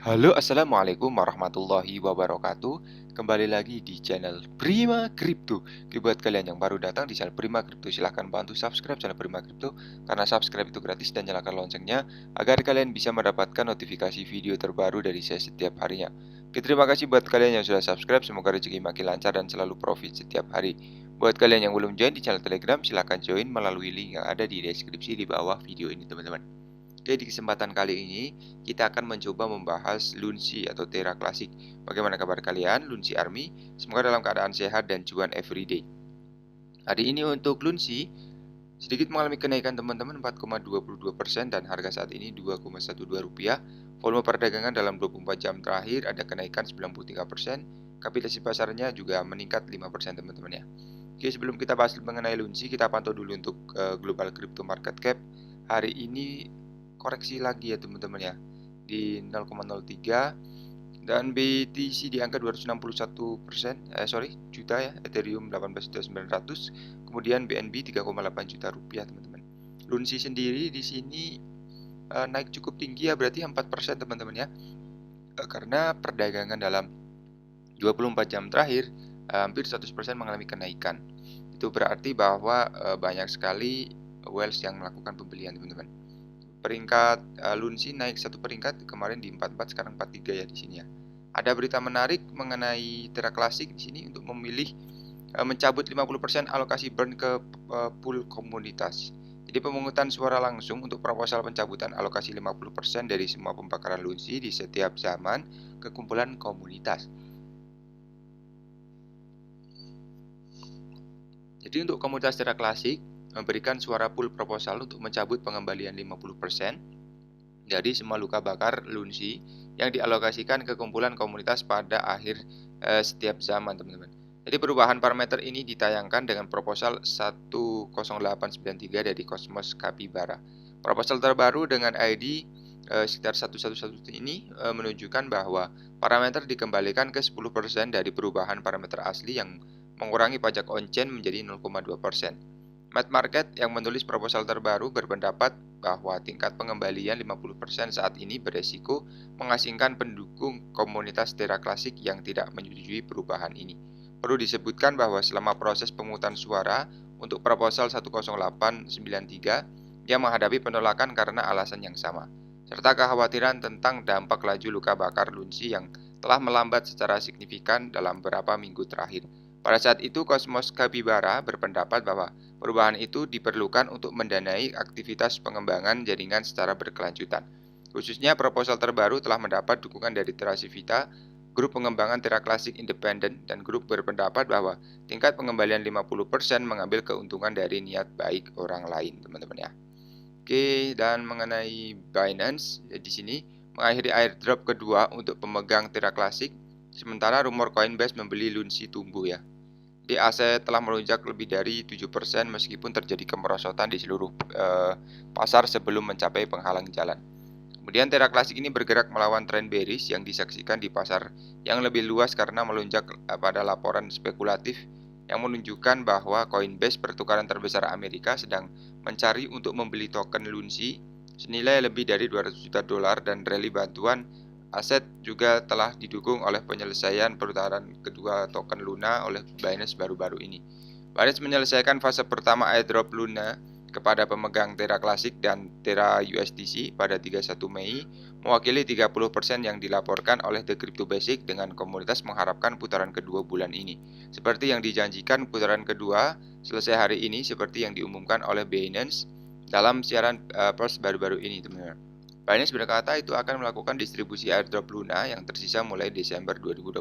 Halo, assalamualaikum warahmatullahi wabarakatuh. Kembali lagi di channel Prima Crypto. Oke, buat kalian yang baru datang di channel Prima Crypto, silahkan bantu subscribe channel Prima Crypto karena subscribe itu gratis dan nyalakan loncengnya agar kalian bisa mendapatkan notifikasi video terbaru dari saya setiap harinya. Oke, terima kasih buat kalian yang sudah subscribe. Semoga rezeki makin lancar dan selalu profit setiap hari. Buat kalian yang belum join di channel Telegram, silahkan join melalui link yang ada di deskripsi di bawah video ini, teman-teman. Oke, di kesempatan kali ini kita akan mencoba membahas Lunsi atau Terra Classic. Bagaimana kabar kalian, Lunsi Army? Semoga dalam keadaan sehat dan cuan everyday. Hari ini untuk Lunsi sedikit mengalami kenaikan teman-teman 4,22% dan harga saat ini Rp2,12. Volume perdagangan dalam 24 jam terakhir ada kenaikan 93%. Kapitalisasi pasarnya juga meningkat 5% teman-teman ya. Oke, sebelum kita bahas mengenai Lunsi, kita pantau dulu untuk global crypto market cap. Hari ini koreksi lagi ya teman-teman ya di 0,03 dan BTC di angka 261%, juta ya, Ethereum 18.900, kemudian BNB 3,8 juta rupiah teman-teman. Lunsi sendiri di sini naik cukup tinggi ya, berarti 4% teman-teman ya, karena perdagangan dalam 24 jam terakhir hampir 100% mengalami kenaikan. Itu berarti bahwa banyak sekali whales yang melakukan pembelian teman-teman. Peringkat Lunsi naik satu peringkat, kemarin di 44, sekarang 43 ya di sini ya. Ada berita menarik mengenai Terra Classic di sini untuk memilih mencabut 50% alokasi burn ke pool komunitas. Jadi pemungutan suara langsung untuk proposal pencabutan alokasi 50% dari semua pembakaran Lunsi di setiap zaman ke kumpulan komunitas. Jadi untuk komunitas Terra Classic memberikan suara pool proposal untuk mencabut pengembalian 50% dari semua luka bakar Lunsi yang dialokasikan ke kumpulan komunitas pada akhir setiap zaman teman-teman. Jadi perubahan parameter ini ditayangkan dengan proposal 10893 dari Cosmos Capybara. Proposal terbaru dengan ID sekitar 111 ini menunjukkan bahwa parameter dikembalikan ke 10% dari perubahan parameter asli yang mengurangi pajak on-chain menjadi 0,2%. Market yang menulis proposal terbaru berpendapat bahwa tingkat pengembalian 50% saat ini beresiko mengasingkan pendukung komunitas Terra Classic yang tidak menyetujui perubahan ini. Perlu disebutkan bahwa selama proses pemungutan suara untuk proposal 10893 yang menghadapi penolakan karena alasan yang sama, serta kekhawatiran tentang dampak laju luka bakar Lunsi yang telah melambat secara signifikan dalam beberapa minggu terakhir. Pada saat itu, Cosmos Capybara berpendapat bahwa perubahan itu diperlukan untuk mendanai aktivitas pengembangan jaringan secara berkelanjutan. Khususnya proposal terbaru telah mendapat dukungan dari Terasivita, grup pengembangan Terra Classic Independent, dan grup berpendapat bahwa tingkat pengembalian 50% mengambil keuntungan dari niat baik orang lain, teman-teman ya. Oke, dan mengenai Binance, di sini mengakhiri airdrop kedua untuk pemegang Terra Classic, sementara rumor Coinbase membeli Lunsi tumbuh ya. Di aset telah melonjak lebih dari 7% meskipun terjadi kemerosotan di seluruh pasar sebelum mencapai penghalang jalan. Kemudian Terra Classic ini bergerak melawan tren bearish yang disaksikan di pasar yang lebih luas karena melonjak pada laporan spekulatif yang menunjukkan bahwa Coinbase, pertukaran terbesar Amerika, sedang mencari untuk membeli token Lunsi senilai lebih dari 200 juta dolar dan rally bantuan aset juga telah didukung oleh penyelesaian pertukaran kedua token Luna oleh Binance baru-baru ini. Binance menyelesaikan fase pertama airdrop Luna kepada pemegang Terra Classic dan Terra USDC pada 31 Mei, mewakili 30% yang dilaporkan oleh The Crypto Basic dengan komunitas mengharapkan putaran kedua bulan ini. Seperti yang dijanjikan, putaran kedua selesai hari ini seperti yang diumumkan oleh Binance dalam siaran pers baru-baru ini, teman-teman. Binance berkata itu akan melakukan distribusi airdrop Luna yang tersisa mulai Desember 2022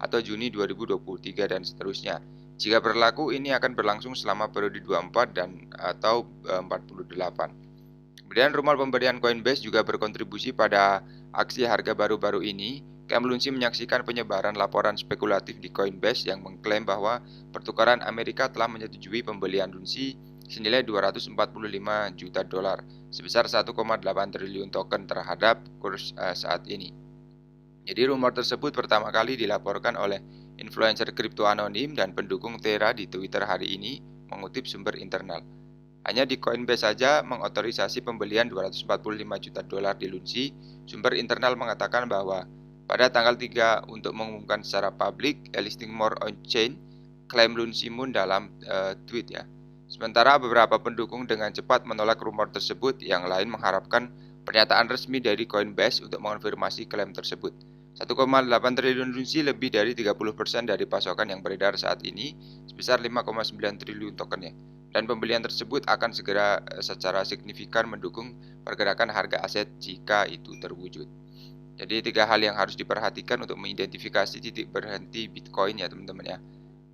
atau Juni 2023 dan seterusnya. Jika berlaku, ini akan berlangsung selama periode 24 dan atau 48. Kemudian rumor pemberian Coinbase juga berkontribusi pada aksi harga baru-baru ini. Lunsi menyaksikan penyebaran laporan spekulatif di Coinbase yang mengklaim bahwa pertukaran Amerika telah menyetujui pembelian Lunsi senilai 245 juta dolar, sebesar 1,8 triliun token terhadap kurs saat ini. Jadi rumor tersebut pertama kali dilaporkan oleh influencer kripto anonim dan pendukung Terra di Twitter hari ini, mengutip sumber internal. Hanya di Coinbase saja mengotorisasi pembelian 245 juta dolar di Lunsi. Sumber internal mengatakan bahwa pada tanggal 3 untuk mengumumkan secara publik listing more on chain, klaim Lunsi Moon dalam tweet ya. Sementara beberapa pendukung dengan cepat menolak rumor tersebut, yang lain mengharapkan pernyataan resmi dari Coinbase untuk mengonfirmasi klaim tersebut. 1,8 triliun Lunsi, lebih dari 30% dari pasokan yang beredar saat ini, sebesar 5,9 triliun tokennya. Dan pembelian tersebut akan segera secara signifikan mendukung pergerakan harga aset jika itu terwujud. Jadi 3 hal yang harus diperhatikan untuk mengidentifikasi titik berhenti Bitcoin ya teman-teman ya.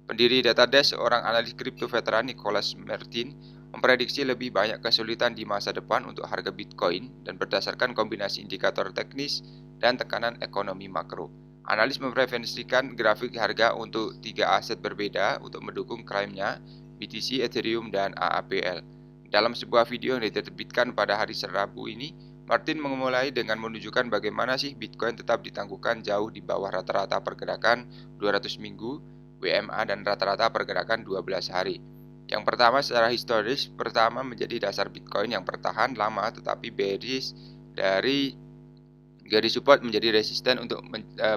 Pendiri Datadesk, seorang analis kripto veteran Nicholas Martin, memprediksi lebih banyak kesulitan di masa depan untuk harga Bitcoin dan berdasarkan kombinasi indikator teknis dan tekanan ekonomi makro. Analis mereferensikan grafik harga untuk 3 aset berbeda untuk mendukung klaimnya, BTC, Ethereum, dan AAPL. Dalam sebuah video yang diterbitkan pada hari Rabu ini, Martin memulai dengan menunjukkan bagaimana sih Bitcoin tetap ditangguhkan jauh di bawah rata-rata pergerakan 200 minggu, WMA, dan rata-rata pergerakan 12 hari. Yang pertama, secara historis, pertama menjadi dasar Bitcoin yang bertahan lama tetapi bearish dari garis support menjadi resisten untuk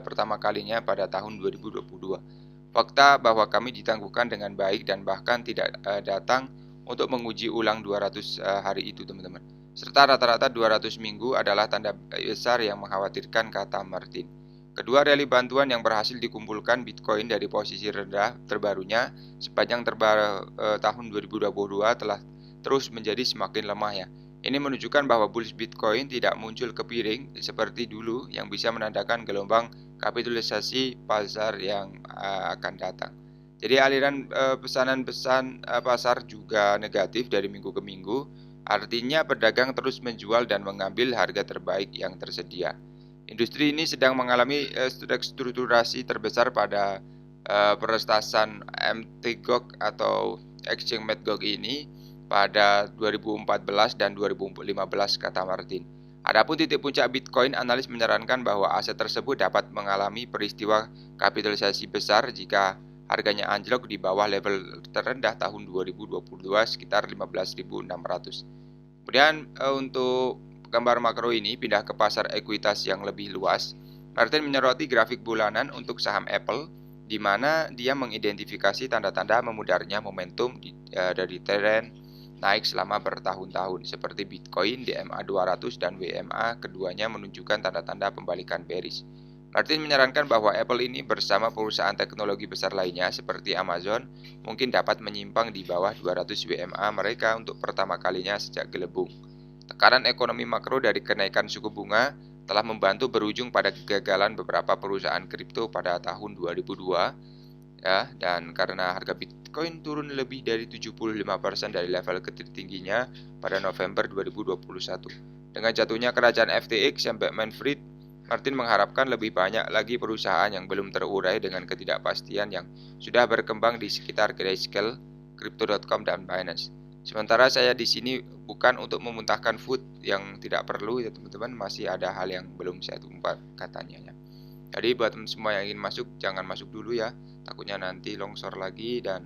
pertama kalinya pada tahun 2022. Fakta bahwa kami ditangguhkan dengan baik dan bahkan tidak datang untuk menguji ulang 200 hari itu teman-teman. Serta rata-rata 200 minggu adalah tanda besar yang mengkhawatirkan, kata Martin. Kedua, rally bantuan yang berhasil dikumpulkan Bitcoin dari posisi rendah terbarunya sepanjang tahun 2022 telah terus menjadi semakin lemah ya. Ini menunjukkan bahwa bullish Bitcoin tidak muncul ke piring seperti dulu yang bisa menandakan gelombang kapitalisasi pasar yang akan datang. Jadi aliran pesanan pasar juga negatif dari minggu ke minggu, artinya pedagang terus menjual dan mengambil harga terbaik yang tersedia. Industri ini sedang mengalami restrukturasi terbesar pada peretasan MTGOG atau Exchange Metgog ini pada 2014 dan 2015, kata Martin. Adapun titik puncak Bitcoin, analis menyarankan bahwa aset tersebut dapat mengalami peristiwa kapitalisasi besar jika harganya anjlok di bawah level terendah tahun 2022 sekitar 15.600. Kemudian untuk gambar makro ini pindah ke pasar ekuitas yang lebih luas. Martin menyoroti grafik bulanan untuk saham Apple, di mana dia mengidentifikasi tanda-tanda memudarnya momentum dari tren naik selama bertahun-tahun, seperti Bitcoin, DMA 200, dan WMA, keduanya menunjukkan tanda-tanda pembalikan bearish. Martin menyarankan bahwa Apple ini bersama perusahaan teknologi besar lainnya seperti Amazon mungkin dapat menyimpang di bawah 200 WMA mereka untuk pertama kalinya sejak gelembung. Tekanan ekonomi makro dari kenaikan suku bunga telah membantu berujung pada kegagalan beberapa perusahaan kripto pada tahun 2002 ya, dan karena harga Bitcoin turun lebih dari 75% dari level tertingginya pada November 2021. Dengan jatuhnya kerajaan FTX yang Bankman-Fried, Martin mengharapkan lebih banyak lagi perusahaan yang belum terurai dengan ketidakpastian yang sudah berkembang di sekitar Grayscale, Crypto.com, dan Binance. Sementara saya di sini bukan untuk memuntahkan food yang tidak perlu ya teman-teman, masih ada hal yang belum saya tumpah katanya ya. Jadi buat teman semua yang ingin masuk, jangan masuk dulu ya, takutnya nanti longsor lagi. Dan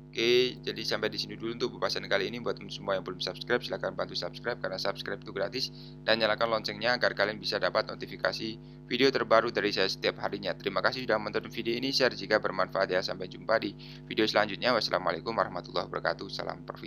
oke, jadi sampai di sini dulu untuk pembahasan kali ini. Buat teman semua yang belum subscribe, silahkan bantu subscribe karena subscribe itu gratis, dan nyalakan loncengnya agar kalian bisa dapat notifikasi video terbaru dari saya setiap harinya. Terima kasih sudah menonton video ini, share jika bermanfaat ya. Sampai jumpa di video selanjutnya. Wassalamualaikum warahmatullahi wabarakatuh. Salam profit.